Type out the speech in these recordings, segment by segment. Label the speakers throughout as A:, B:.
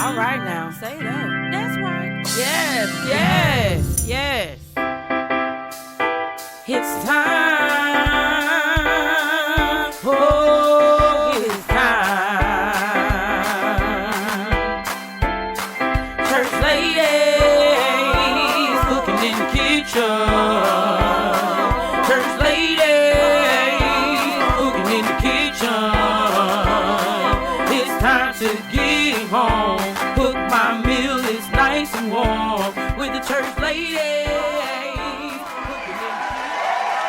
A: All right now.
B: Say that. That's right.
A: Yes, yes, yes. It's time. Oh, it's time. Church ladies cooking in the kitchen. Church ladies cooking in the kitchen. It's time to get home. Cook my meal, it's nice and warm with the church ladies.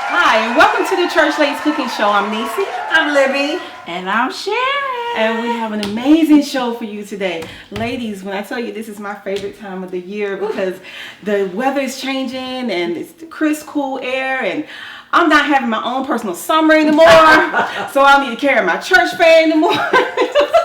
C: Hi, and welcome to the Church Ladies Cooking Show. I'm Niecey.
B: I'm Libby.
A: And I'm Sharon.
C: And we have an amazing show for you today. Ladies, when I tell you this is my favorite time of the year because the weather is changing and it's the crisp, cool air, and I'm not having my own personal summer anymore, so I don't need to carry my church fan anymore.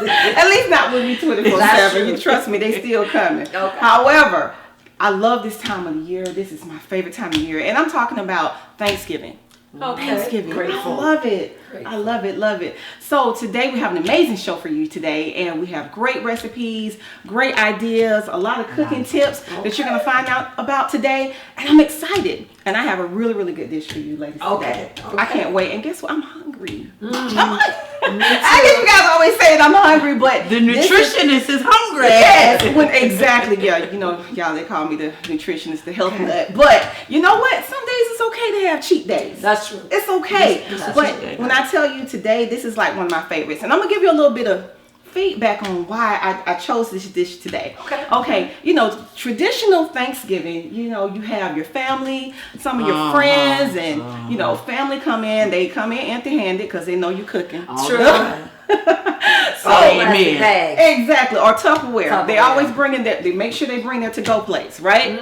C: At least not with me 24/7. You trust me, they still coming.
B: Okay.
C: However, I love this time of the year. This is my favorite time of the year, and I'm talking about Thanksgiving.
B: Okay.
C: Thanksgiving.
B: Grateful.
C: I love it.
B: Grateful.
C: I love it, love it. So today we have an amazing show for you today, and we have great recipes, great ideas, a lot of cooking tips that you're going to find out about today, and I'm excited. And I have a really, really good dish for you ladies today. I can't wait. And guess what? I'm hungry. I'm hungry. I guess you guys always say I'm hungry, but
A: The nutritionist is hungry.
C: yes, exactly. Yeah, you know, y'all, they call me the nutritionist, the health nut. But you know what? Some days it's okay to have cheat days.
B: That's true.
C: It's okay.
B: That's
C: But
A: okay.
C: when I tell you today, this is like one of my favorites. And I'm going to give you a little bit of feedback on why I chose this dish today. Okay. You know, traditional Thanksgiving, you know, you have your family, some of your friends, and, you know, family come in. They come in empty-handed because they know you're cooking.
B: True.
C: So,
A: Amen.
C: exactly, or Tupperware. They always bring in that. They make sure they bring their to-go plates, right?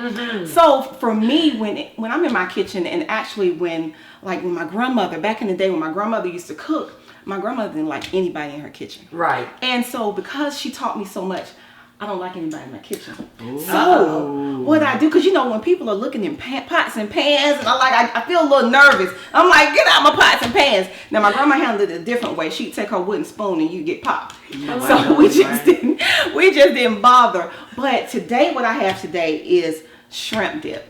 C: So for me, when I'm in my kitchen, and actually when my grandmother back in the day, when my grandmother used to cook, my grandmother didn't like anybody in her kitchen.
B: Right.
C: And so because she taught me so much, I don't like anybody in my kitchen. So what I do, because you know when people are looking in pots and pans, and I feel a little nervous. I'm like, get out my pots and pans. Now my grandma handled it a different way. She'd take her wooden spoon and you get popped. So we just didn't bother. But today, what I have today is shrimp dip.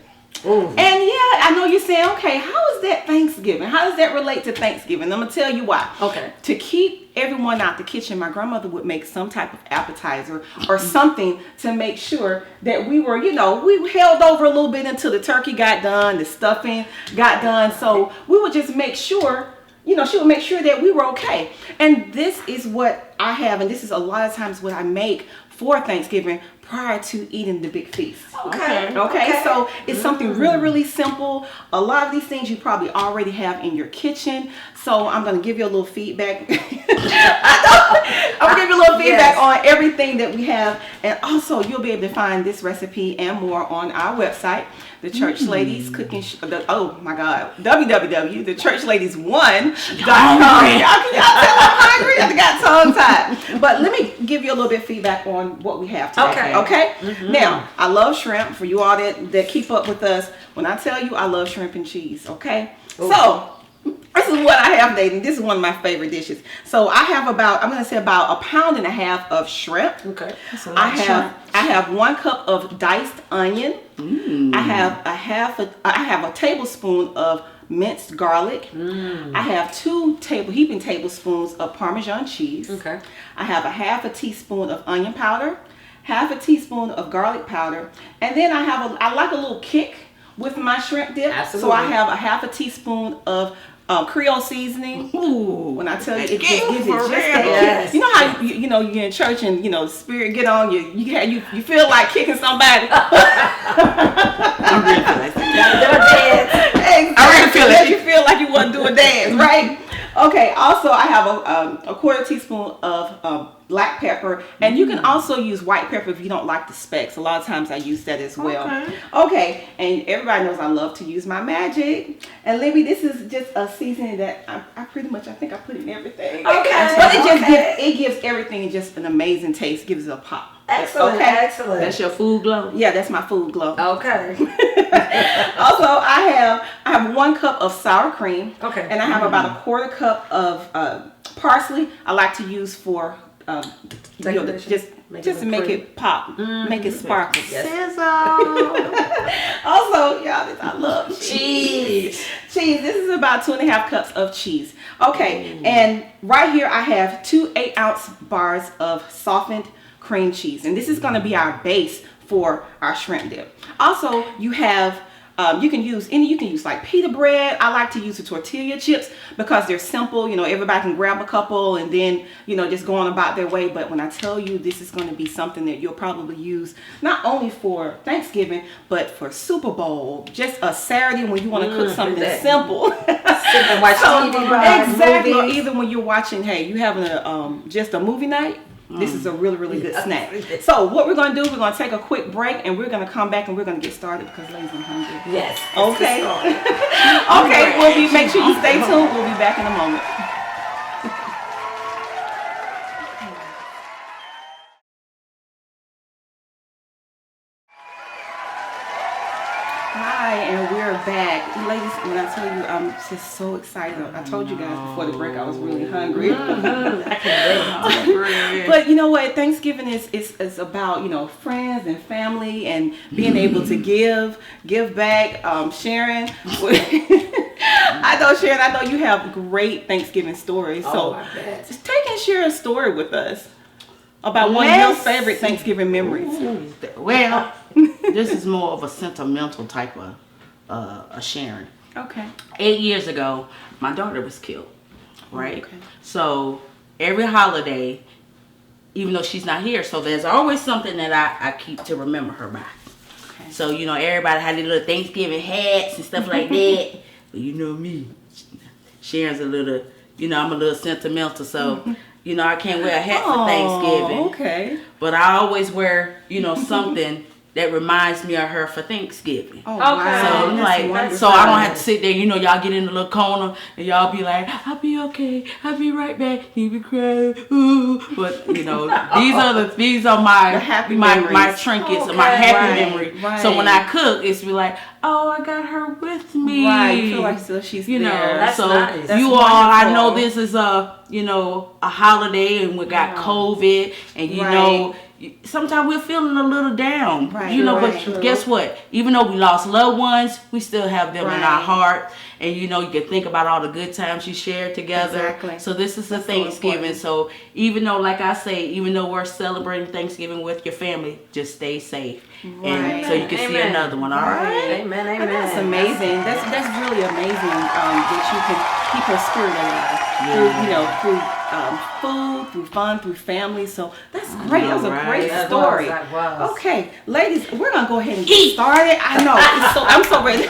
B: Ooh.
C: And yeah, I know you're saying, okay, how is that Thanksgiving? How does that relate to Thanksgiving? I'm going to tell you why.
B: Okay.
C: To keep everyone out the kitchen, my grandmother would make some type of appetizer or something to make sure that we were, you know, we held over a little bit until the turkey got done, the stuffing got done. So we would just make sure, you know, she would make sure that we were okay. And this is what I have, and this is a lot of times what I make for Thanksgiving prior to eating the big feast.
B: Okay.
C: So it's something really, really simple. A lot of these things you probably already have in your kitchen. So I'm going to give you a little feedback. I'm going to give you a little feedback on everything that we have. And also you'll be able to find this recipe and more on our website, the Church Ladies Cooking oh my God, www.thechurchladies1.com. Y'all tell I'm hungry? I got tongue tied. But let me give you a little bit of feedback on what we have today. Okay. Now, I love shrimp. For you all that keep up with us, when I tell you I love shrimp and cheese, okay? Ooh. So this is what I have today, and this is one of my favorite dishes. So I have about 1.5 pounds of shrimp.
B: Okay.
C: I have 1 cup of diced onion. I have a tablespoon of minced garlic. I have 2 heaping tablespoons of Parmesan cheese.
B: Okay.
C: I have a 1/2 teaspoon of onion powder, 1/2 teaspoon of garlic powder, and then I like a little kick with my shrimp dip.
B: Absolutely.
C: So I have a 1/2 teaspoon of Creole seasoning. Ooh, when I tell you, it just gives it just that kick. You know how you know you're in church and you know the spirit get on you. You feel like kicking somebody.
A: I'm ready for that.
C: Exactly.
A: I really feel it.
C: You feel like you want to do a dance, right? Okay. Also, I have a 1/4 teaspoon of black pepper, and you can also use white pepper if you don't like the specks. A lot of times I use that as well. Okay, and everybody knows I love to use my magic. And Libby, this is just a seasoning that I think I put in everything.
B: Okay.
C: But it gives everything just an amazing taste. Gives it a pop.
B: Excellent.
A: That's your food glow?
C: Yeah, that's my food glow.
B: Okay.
C: Also, I have 1 cup of sour cream.
B: Okay.
C: And I have about a 1/4 cup of parsley. I like to use for just to make it pop, make it sparkle.
B: Yes.
C: Also, y'all, I love cheese. Cheese. This is about 2.5 cups of cheese. Okay, and right here I have 2 8-ounce bars of softened cream cheese, and this is going to be our base for our shrimp dip. Also, you have you can use like pita bread. I like to use the tortilla chips because they're simple. Everybody can grab a couple and then just go on about their way. But when I tell you this is going to be something that you'll probably use not only for Thanksgiving but for Super Bowl, just a Saturday when you want to cook something simple.
B: Sit and watch TV,
C: exactly. Or
B: movies.
C: even when you're watching, you having just a movie night. This is a really good snack. So what we're going to do, we're going to take a quick break and we're going to come back and we're going to get started because ladies, I'm hungry.
B: Yes.
C: Okay. Okay, make sure you stay tuned. We'll be back in a moment. Hi, and we're back. Ladies, when I tell you, I'm just so excited. I told you guys before the break I was really hungry.
B: I can't wait.
C: But you know what? Thanksgiving is about, friends and family and being able to give back. Sharon, I know you have great Thanksgiving stories. So
B: I bet.
C: just take and share a story with us about one of your favorite Thanksgiving memories.
D: Well, this is more of a sentimental type of a sharing.
C: Okay.
D: 8 years ago, my daughter was killed, right?
C: Okay.
D: So every holiday, even though she's not here, so there's always something that I keep to remember her by.
C: Okay.
D: So, everybody had their little Thanksgiving hats and stuff like that. But me, Sharon's a little, I'm a little sentimental, so, I can't wear a hat for Thanksgiving.
C: Okay.
D: But I always wear, something that reminds me of her for Thanksgiving.
C: Oh,
B: Okay.
C: wow.
D: So
C: That's wonderful.
D: so I don't have to sit there, y'all get in the little corner and y'all be like, I'll be okay, I'll be right back, you be crying, ooh. But these are my
C: happy
D: my
C: memories.
D: trinkets,
B: Okay.
D: my happy
C: Right,
D: memory.
C: right.
D: So when I cook, it's be like, oh, I got her with me.
C: Right, you feel like still she's there.
B: That's
D: so
B: nice.
C: That's
D: you all, I
C: wonderful.
D: know this is a holiday and we got COVID and
C: Right.
D: sometimes we're feeling a little down,
C: Right,
D: but
C: right.
D: guess what? Even though we lost loved ones, we still have them in our
C: Right.
D: heart. And you can think about all the good times you shared together.
C: Exactly.
D: So this is a
C: That's so
D: Thanksgiving.
C: important.
D: So even though, like I say, even though we're celebrating Thanksgiving with your family, just stay safe.
C: Right.
D: And so you can see
B: Amen.
D: another one, all right?
B: Amen. Amen.
C: And that's amazing. That's really amazing that you can keep her spirit alive through food, through fun, through family. So that's great. That was a great
B: That
C: story.
B: was.
C: Okay, ladies, we're gonna go ahead and get started. I know. I'm so ready.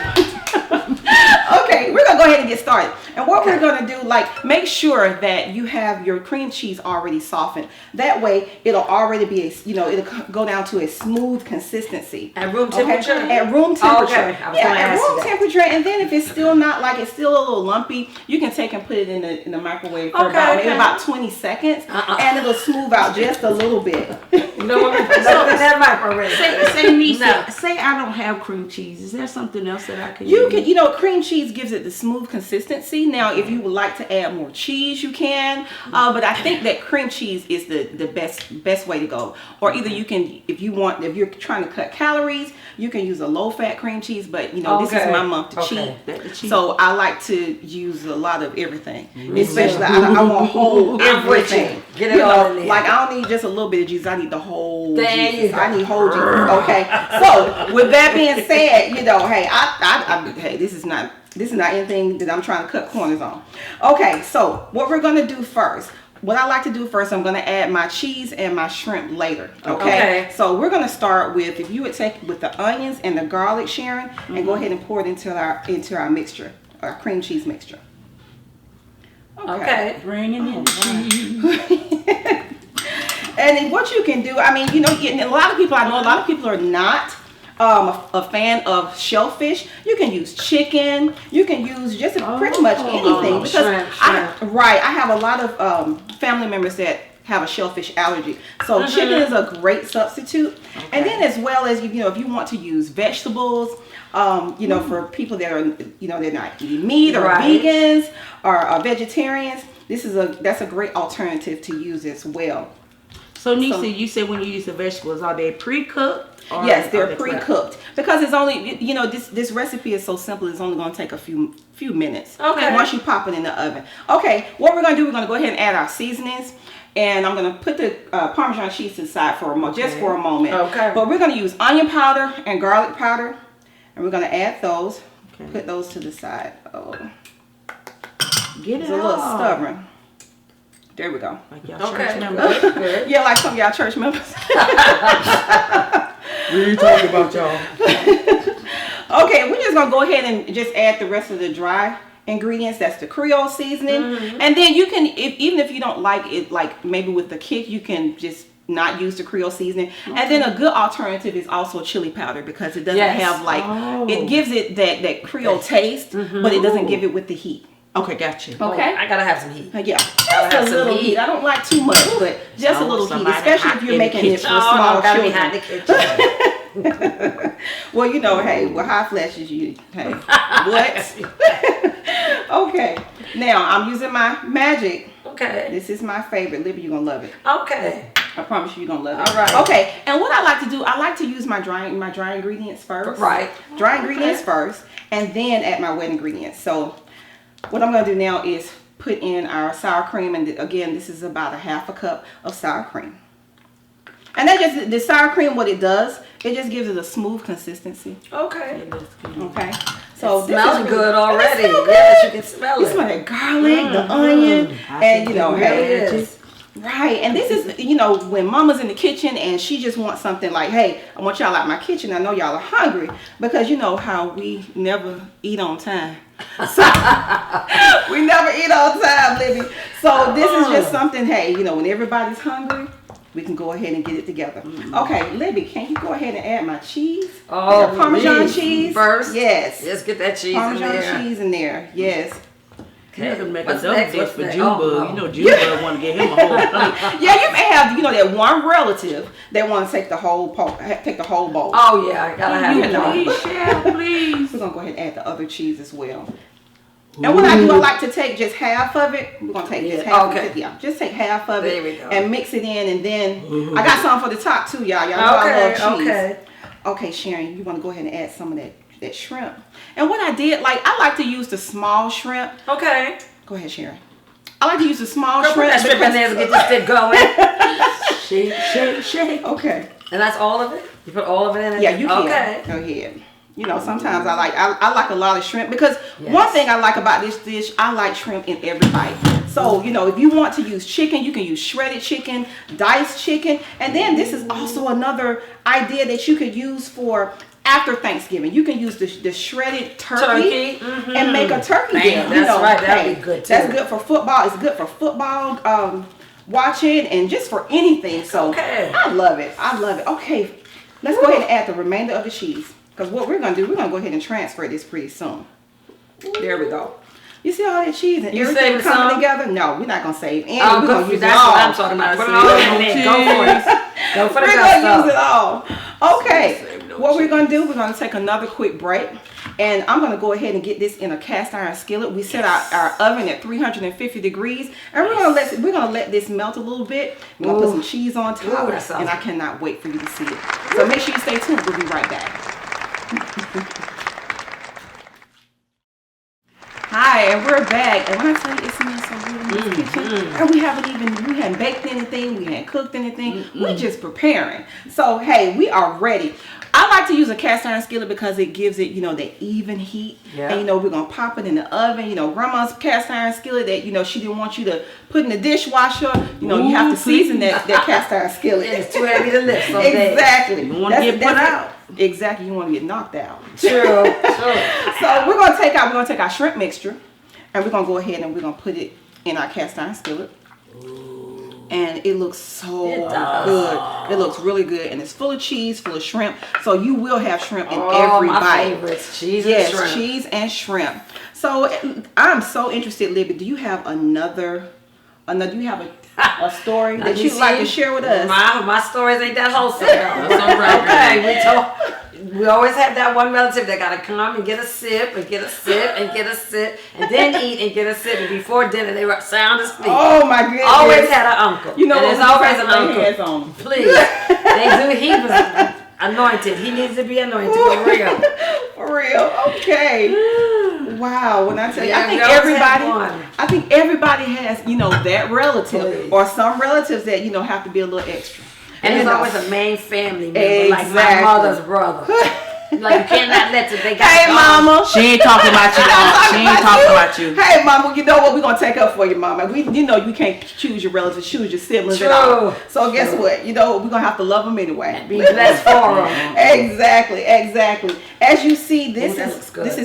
C: Okay, we're gonna go ahead and get started. And what we're gonna do, make sure that you have your cream cheese already softened. That way, it'll already be it'll go down to a smooth consistency.
B: At room
C: Okay?
B: temperature?
C: At room temperature.
B: Okay. I was
C: Yeah,
B: gonna
C: at
B: ask you
C: room
B: that.
C: temperature. And then if it's still not it's still a little lumpy, you can take and put it in the microwave for maybe about 20 seconds, and it'll smooth out just a little bit.
B: No, that microwave.
D: Say, Niecey,
B: No.
D: say I don't have cream cheese. Is there something else that I can
C: You
D: use?
C: can, cream cheese gives it the smooth consistency. Now, if you would like to add more cheese, you can. But I think that cream cheese is the best way to go. Or either you can, if you're trying to cut calories, you can use a low-fat cream cheese. But this is my month to cheat. So I like to use a lot of everything. Especially, I want whole everything.
B: Get it all in there.
C: I don't need just a little bit of juice. I need the whole
B: There
C: juice.
B: you go.
C: I need whole juice. Okay. So with that being said, hey, this is not anything that I'm trying to cut corners on. Okay. So what we're gonna do first. What I like to do first, I'm gonna add my cheese and my shrimp later. Okay. So we're gonna start with, if you would take with the onions and the garlic, Sharon, and go ahead and pour it into our mixture, our cream cheese mixture.
B: Okay.
D: Bringing in cheese.
C: And what you can do, a lot of people are not a fan of shellfish. You can use chicken. You can use just pretty much anything because I have a lot of family members that have a shellfish allergy. So chicken is a great substitute. Okay. And then as well as if you want to use vegetables, for people that are they're not eating meat or vegans or vegetarians, that's a great alternative to use as well.
D: So Niecey, you said when you use the vegetables, are they pre-cooked?
C: Yes, they're pre-cooked because it's only this recipe is so simple. It's only going to take a few minutes.
B: Okay.
C: Once you pop it in the oven. Okay. What we're going to do? We're going to go ahead and add our seasonings, and I'm going to put the Parmesan cheese to the side for just for a moment.
B: Okay.
C: But we're going to use onion powder and garlic powder, and we're going to add those. Okay. Put those to the side. Oh,
D: get it.
C: It's a little stubborn. There we go.
D: Like y'all church members.
C: Good. Yeah, like some of y'all church members.
A: What are you talking about, y'all?
C: Okay, we're just gonna go ahead and just add the rest of the dry ingredients. That's the Creole seasoning, and then you can, even if you don't like it, like maybe with the kick, you can just not use the Creole seasoning. And then a good alternative is also chili powder because it doesn't have like it gives it that Creole taste, but it doesn't give it with the heat.
D: Okay, gotcha.
C: Okay,
B: I gotta have some heat.
C: Yeah, just a little heat. I don't like too much, but just a little heat, especially if you're making it for small children.
B: Gotta be hot in the kitchen.
C: Well, hey, with hot flashes, hey, what? Okay, now I'm using my magic.
B: Okay.
C: This is my favorite. Libby, you're gonna love it.
B: Okay.
C: I promise you're gonna love it.
B: All right.
C: Okay, and what I like to do, I like to use my dry ingredients first.
B: Right.
C: Dry ingredients first, and then add my wet ingredients. So what I'm going to do now is put in our sour cream, and again, this is about a half a cup of sour cream. And that just, the sour cream, what it does, it just gives it a smooth consistency.
B: Okay.
C: Okay. So
B: it smells
C: really
B: good already.
C: It good.
B: Yes, you can smell
C: You
B: it.
C: smell the garlic, the onion, and
B: Yes.
C: Right, and this is, when mama's in the kitchen and she just wants something like, hey, I want y'all out my kitchen. I know y'all are hungry because you know how we never eat on time. So, we never eat on time, Libby. So this is just something, hey, when everybody's hungry, we can go ahead and get it together. Okay, Libby, can you go ahead and add my cheese?
B: Oh,
C: Parmesan cheese
B: first.
C: Yes.
B: Let's get that cheese
C: Parmesan
B: in there.
C: cheese in there. Yes.
D: You can make
B: What's
D: a double
B: next?
D: dish
B: What's
D: for
B: next?
D: Junebug. Junebug want to get him a whole plate.
C: Yeah, you may have, that one relative that want to take the whole bowl.
B: Oh yeah, I gotta have it.
D: Please, Chef, please.
C: We're gonna go ahead and add the other cheese as well. And what I do, I like to take just half of it. We're gonna take just half of it. Yeah, just take half of it.
B: There we go.
C: And mix it in, and then I got some for the top too, y'all. Y'all know I love cheese. Okay, Sharon, you wanna go ahead and add some of that shrimp. And what I did, I like to use the small shrimp.
B: Okay.
C: Go ahead, Sharon. I like to use the small
B: Put
C: shrimp.
B: that shrimp in there to get this dip going.
D: Shake, shake, shake.
C: Okay.
B: And that's all of it? You put all of it in it?
C: Yeah, you can.
B: Okay.
C: Go ahead. Sometimes I like a lot of shrimp because one thing I like about this dish, I like shrimp in every bite. So, if you want to use chicken, you can use shredded chicken, diced chicken. And then this is also another idea that you could use for after Thanksgiving. You can use the shredded turkey and make a turkey dinner.
B: That's right. That'd be good too.
C: That's good for football. It's good for football watching and just for anything. So I love it. Okay, let's go ahead and add the remainder of the cheese. Because what we're going to do, we're going to go ahead and transfer this pretty soon. There we go. You see all that cheese and everything coming together? No, we're not going to save any.
B: Oh,
C: we're going to use
B: that's
C: it all.
B: what I'm talking about. Put it all in there. Go for it. Go for the
C: We're
B: gusto.
C: going to use it all. Okay. What we're going to do, we're going to take another quick break. And I'm going to go ahead and get this in a cast iron skillet. We set our oven at 350 degrees. And we're going to let this melt a little bit. We're going to put some cheese on top. And I cannot wait for you to see it. So make sure you stay tuned. We'll be right back. Hi, and we're back. And when I tell you, it smells so good in this kitchen, and we hadn't baked anything, we hadn't cooked anything. We're just preparing. So hey, we are ready. I like to use a cast iron skillet because it gives it, that even heat. Yeah. And we're gonna pop it in the oven. Grandma's cast iron skillet that she didn't want you to put in the dishwasher. You have to season that cast iron skillet.
B: It's too heavy to lift.
C: Exactly.
D: You want to get put out.
C: Exactly, you want to get knocked out.
B: True.
C: So we're gonna take our shrimp mixture, and we're gonna go ahead and we're gonna put it in our cast iron skillet. And it looks so good. It looks really good, and it's full of cheese, full of shrimp. So you will have shrimp in every
B: my
C: bite.
B: favorites, cheese and shrimp.
C: Yes, cheese and shrimp. So I'm so interested, Libby. Do you have another? Do you have a story that you'd like to share with us?
B: My stories ain't that wholesome.
D: That's all right.
B: Okay, we talk. we always have that one relative that gotta come and get a sip and get a sip and get a sip and then eat and get a sip, and before dinner they were sound asleep.
C: Oh my goodness.
B: Always had an uncle.
C: You know
B: and
C: what?
B: there's always an
C: Hands
B: uncle.
C: on 'em.
B: Please. He was anointed. He needs to be anointed for real.
C: For real. Okay. Wow. When I tell you,
B: Yeah,
C: I think
B: we always have one.
C: everybody has, that relative
B: Please.
C: or some relatives that, have to be a little extra.
B: And
C: You
B: there's
C: know.
B: always a main family member, like my
C: Exactly.
B: mother's brother. Like, you cannot let them. They got
C: Hey, mama.
D: She ain't talking about you. She ain't talking about you.
C: Hey, mama, you know what? We're going to take up for you, mama. You can't choose your relatives, choose your siblings at all.
B: True.
C: So guess what? We're going to have to love them anyway.
B: Be blessed for them.
C: Exactly. As you see,
B: Ooh, that looks good.
C: this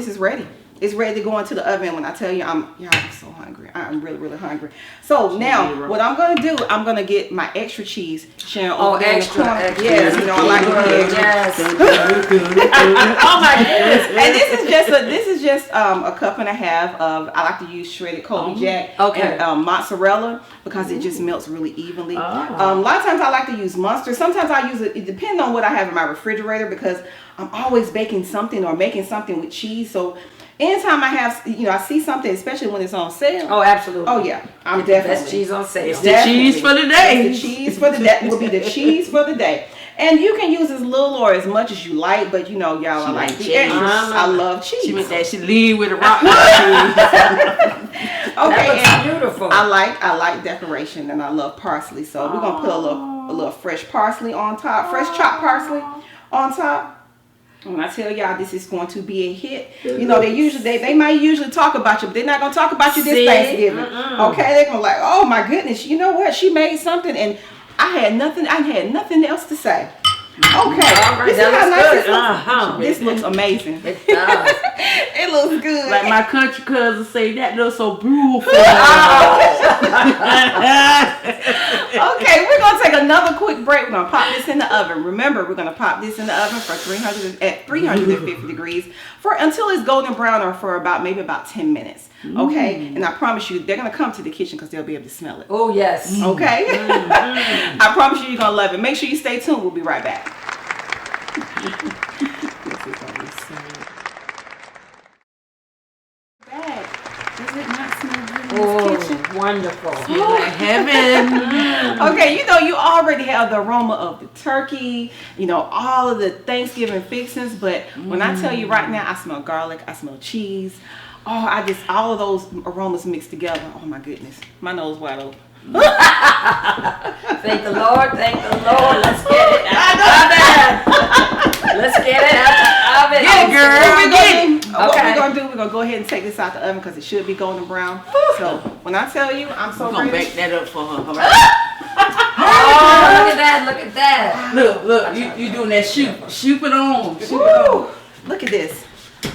C: is ready. It's ready to go into the oven. When I tell you, I'm so hungry. I'm really, really hungry. So now, what I'm gonna do, I'm gonna get my extra cheese, Sharon. Over there
B: extra,
C: in the corner.
B: extra.
C: Yes, I like to be extra.
B: Yes. Oh my goodness.
C: And this is just a cup and a half of, I like to use shredded Colby Jack
B: Okay.
C: and mozzarella because it just melts really evenly. A lot of times I like to use mustard. Sometimes I use it depends on what I have in my refrigerator because I'm always baking something or making something with cheese. So anytime I have, I see something, especially when it's on sale.
B: Oh, absolutely.
C: Oh yeah, I'm definitely.
B: Best cheese on sale.
D: It's the cheese for the day.
C: It's the cheese for the day. Will be the cheese for the day. And you can use as little or as much as you like, but y'all, I like the
D: cheese.
C: extras. I love cheese.
D: She with that. She lean with a rock.
C: Okay,
B: That
C: and
B: looks beautiful.
C: I like decoration and I love parsley. So we're gonna put a little fresh parsley on top, fresh chopped parsley on top. When I tell y'all this is going to be a hit, they might usually talk about you, but they're not gonna talk about you this Thanksgiving. Okay, they're gonna like, oh my goodness, you know what? She made something and I had nothing else to say. Okay,
B: All right,
C: this is
B: that
C: how
B: looks
C: nice
B: good.
C: this looks. This looks amazing.
B: It does.
C: It looks good.
D: Like my country cousins say, that looks so beautiful.
C: Okay, we're gonna take another quick break. We're gonna pop this in the oven. Remember, we're gonna pop this in the oven for 350 degrees until it's golden brown, or for maybe about 10 minutes. Okay, and I promise you, they're gonna come to the kitchen because they'll be able to smell it.
B: Oh, yes.
C: Okay, I promise you're gonna love it. Make sure you stay tuned. We'll be right back. Does it not smell good in this kitchen?
B: Wonderful.
D: Heaven.
C: Okay, you already have the aroma of the turkey, all of the Thanksgiving fixings, but when I tell you right now, I smell garlic, I smell cheese. Oh, all of those aromas mixed together. Oh my goodness, my nose wide open.
B: Thank the Lord. Thank the Lord. Let's get it out the oven. Let's get it out the oven.
C: Get it, girl. What
B: Okay.
C: we're gonna do, we're gonna go ahead and take this out the oven because it should be golden brown. So when I tell you, I'm so
D: I'm gonna
C: ready.
D: bake that up for her.
B: Oh, look at that. Look at that.
D: Look, you doing that shoot it on.
C: Woo! Look at this.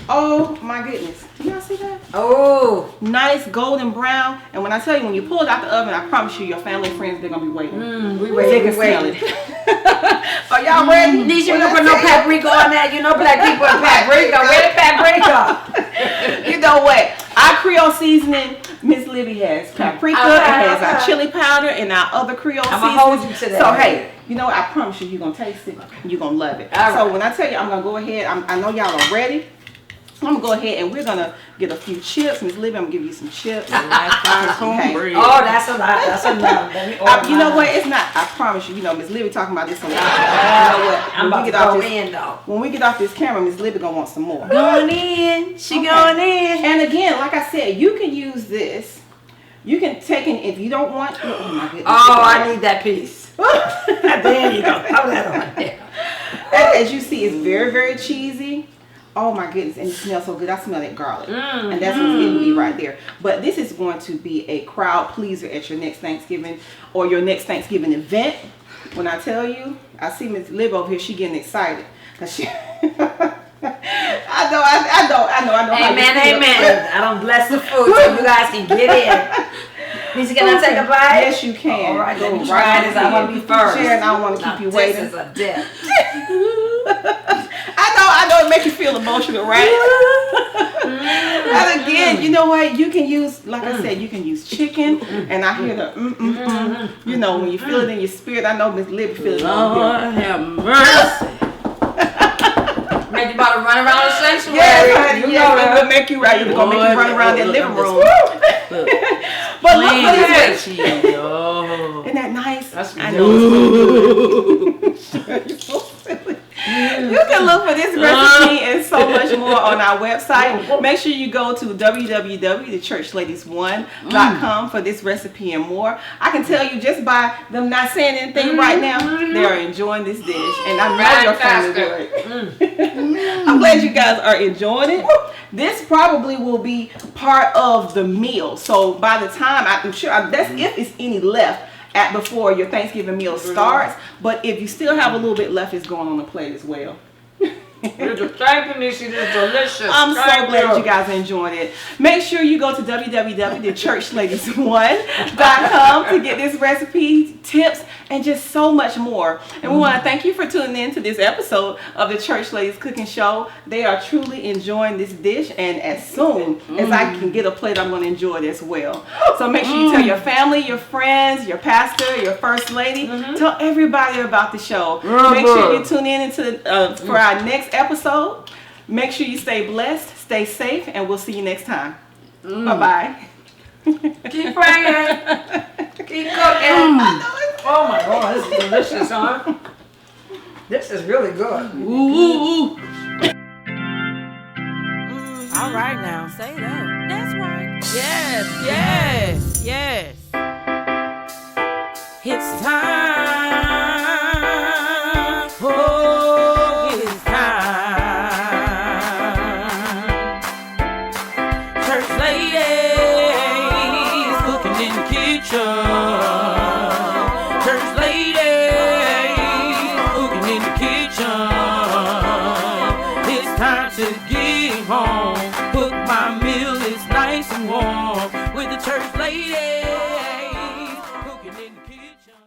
C: Oh my goodness. Do y'all see that?
B: Oh.
C: Nice golden brown. And when I tell you, when you pull it out the oven, I promise you, your family and friends, they're gonna be waiting.
B: We
C: They
B: waiting.
C: can smell it. Are y'all ready?
B: Niecey, you
C: When
B: don't
C: I
B: put no
C: tell you-
B: paprika on that. You know black people in paprika. Where the paprika?
C: You know what? Our Creole seasoning, Miss Libby has paprika,
B: Okay,
C: it has
B: okay.
C: our chili powder, and our other Creole
B: I'ma
C: seasoning.
B: hold you to that.
C: So hey, I promise you, you're gonna taste it. You're gonna love it.
B: All
C: So
B: right.
C: when I tell you, I'm gonna go ahead. I know y'all are ready. I'm gonna go ahead and we're gonna get a few chips. Miss Libby, I'm gonna give you some chips.
D: Cornbread.
B: Oh, that's a lot. That's enough. Let me order
C: You know
B: mine.
C: what? It's not. I promise you. Miss Libby talking about this a lot. You know what?
B: I'm about to go in though.
C: When we get off this camera, Miss Libby gonna want some more.
D: Going in. She
C: Okay.
D: going in.
C: And again, like I said, you can use this. You can take it if you don't want. Oh my goodness.
B: Oh, I need that piece. There you go. Throw that on there.
C: As you see, it's very, very cheesy. Oh my goodness, and it smells so good. I smell that garlic. And that's what's getting me right there. But this is going to be a crowd pleaser at your next Thanksgiving or your next Thanksgiving event. When I tell you, I see Miss Liv over here, she getting excited. Cause she I know how you
B: Amen,
C: feel.
B: amen. I don't bless the food so you guys can get in. Niecey, can I take a bite?
C: Yes, you can.
B: All right, let me
C: Go
B: try
C: right
B: this. I want to be first.
C: Sharon, I don't want to
B: Now,
C: keep you waiting.
B: This is a dip.
C: I know it makes you feel emotional, right? And again, you know what? You can use, like I said, you can use chicken, and I hear the You know, when you feel it in your spirit, I know Miss Libby feels it on here.
D: Lord have mercy.
B: gonna run around the sanctuary.
C: Yes, honey,
B: You
C: yes,
B: know
C: we're
B: that.
C: gonna make you right. We're gonna make you run around that living room.
D: Look,
C: But look for this.
D: cheese. Oh.
C: Isn't that nice?
B: That's
C: I know it's really good. You're so silly. You can look for this recipe and so much more on our website. Make sure you go to www.thechurchladies1.com for this recipe and more. I can tell you just by them not saying anything right now, they are enjoying this dish, and I know your family would. I'm glad you guys are enjoying it. This probably will be part of the meal. So by the time, I'm sure that's if it's any left before your Thanksgiving meal starts. But if you still have a little bit left, it's going on the plate as well.
B: Thank you, Niecey. This is delicious.
C: I'm so glad you guys are enjoying it. Make sure you go to www.thechurchladies1.com to get this recipe, tips, and just so much more. And we want to thank you for tuning in to this episode of the Church Ladies Cooking Show. They are truly enjoying this dish, and as soon as I can get a plate, I'm going to enjoy it as well. So make sure you tell your family, your friends, your pastor, your first lady. Tell everybody about the show. Make sure you tune in for our next episode. Make sure you stay blessed, stay safe, and we'll see you next time. Bye-bye.
B: Keep praying. Keep cooking. Oh my God, this is delicious, huh? This is really good.
D: Ooh.
A: All right now, say that. That's right. Yes, yes, yes. It's time. Oh, it's time. Church ladies cooking in the kitchen. Church ladies cooking in the kitchen. It's time to get home. Cook my meal, it's nice and warm with the church ladies cooking in the kitchen.